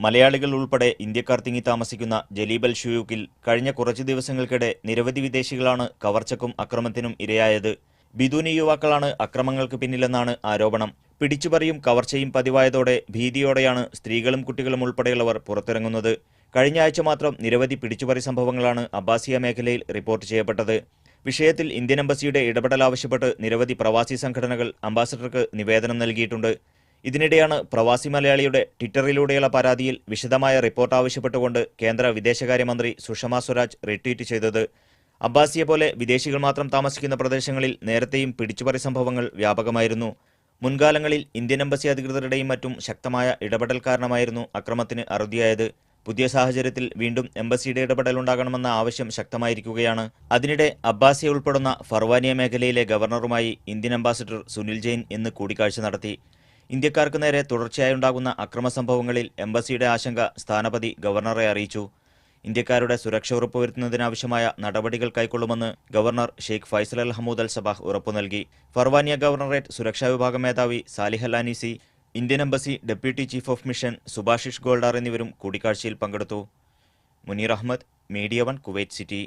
മലയാളികൾ ഉൾപ്പെടെ ഇന്ത്യക്കാർ തിങ്ങി താമസിക്കുന്ന ജലീബൽ ഷുയൂക്കിൽ കഴിഞ്ഞ കുറച്ചു ദിവസങ്ങൾക്കിടെ നിരവധി വിദേശികളാണ് കവർച്ചക്കും അക്രമത്തിനും ഇരയായത്. ബിദൂനി യുവാക്കളാണ് അക്രമങ്ങൾക്ക് പിന്നിലെന്നാണ് ആരോപണം. പിടിച്ചുപറിയും കവർച്ചയും പതിവായതോടെ ഭീതിയോടെയാണ് സ്ത്രീകളും കുട്ടികളും ഉൾപ്പെടെയുള്ളവർ പുറത്തിറങ്ങുന്നത്. കഴിഞ്ഞ ആഴ്ച മാത്രം നിരവധി പിടിച്ചുപറി സംഭവങ്ങളാണ് അബ്ബാസിയ മേഖലയിൽ റിപ്പോർട്ട് ചെയ്യപ്പെട്ടത്. വിഷയത്തിൽ ഇന്ത്യൻ എംബസിയുടെ ഇടപെടൽ ആവശ്യപ്പെട്ട് നിരവധി പ്രവാസി സംഘടനകൾ അംബാസഡർക്ക് നിവേദനം നൽകിയിട്ടുണ്ട്. ഇതിനിടെയാണ് പ്രവാസി മലയാളിയുടെ ട്വിറ്ററിലൂടെയുള്ള പരാതിയിൽ വിശദമായ റിപ്പോർട്ട് ആവശ്യപ്പെട്ടുകൊണ്ട് കേന്ദ്ര വിദേശകാര്യമന്ത്രി സുഷമ സ്വരാജ് റിട്വീറ്റ് ചെയ്തത്. അബ്ബാസിയ പോലെ വിദേശികൾ മാത്രം താമസിക്കുന്ന പ്രദേശങ്ങളിൽ നേരത്തെയും പിടിച്ചുപറി സംഭവങ്ങൾ വ്യാപകമായിരുന്നു. മുൻകാലങ്ങളിൽ ഇന്ത്യൻ എംബസി അധികൃതരുടെയും മറ്റും ശക്തമായ ഇടപെടൽ കാരണമായിരുന്നു അക്രമത്തിന് അറുതിയായത്. പുതിയ സാഹചര്യത്തിൽ വീണ്ടും എംബസിയുടെ ഇടപെടൽ ഉണ്ടാകണമെന്ന ആവശ്യം ശക്തമായിരിക്കുകയാണ്. അതിനിടെ അബ്ബാസിയ ഉൾപ്പെടുന്ന ഫർവാനിയ മേഖലയിലെ ഗവർണറുമായി ഇന്ത്യൻ അംബാസഡർ സുനിൽ ജെയിൻ ഇന്ന് കൂടിക്കാഴ്ച നടത്തി. ഇന്ത്യക്കാർക്ക് നേരെ തുടർച്ചയായുണ്ടാകുന്ന അക്രമ സംഭവങ്ങളിൽ എംബസിയുടെ ആശങ്ക സ്ഥാനപതി ഗവർണറെ അറിയിച്ചു. ഇന്ത്യക്കാരുടെ സുരക്ഷ ഉറപ്പുവരുത്തുന്നതിനാവശ്യമായ നടപടികൾ കൈക്കൊള്ളുമെന്ന് governor Sheikh Faisal Al Hamood Al Sabah ഉറപ്പു നൽകി. ഫർവാനിയ ഗവർണറേറ്റ് സുരക്ഷാ വിഭാഗം മേധാവി Salih Al Anizi, Indian embassy deputy chief of mission Subhashish Goldar എന്നിവരും കൂടിക്കാഴ്ചയിൽ പങ്കെടുത്തു. Munir Ahmed, media 1, Kuwait city.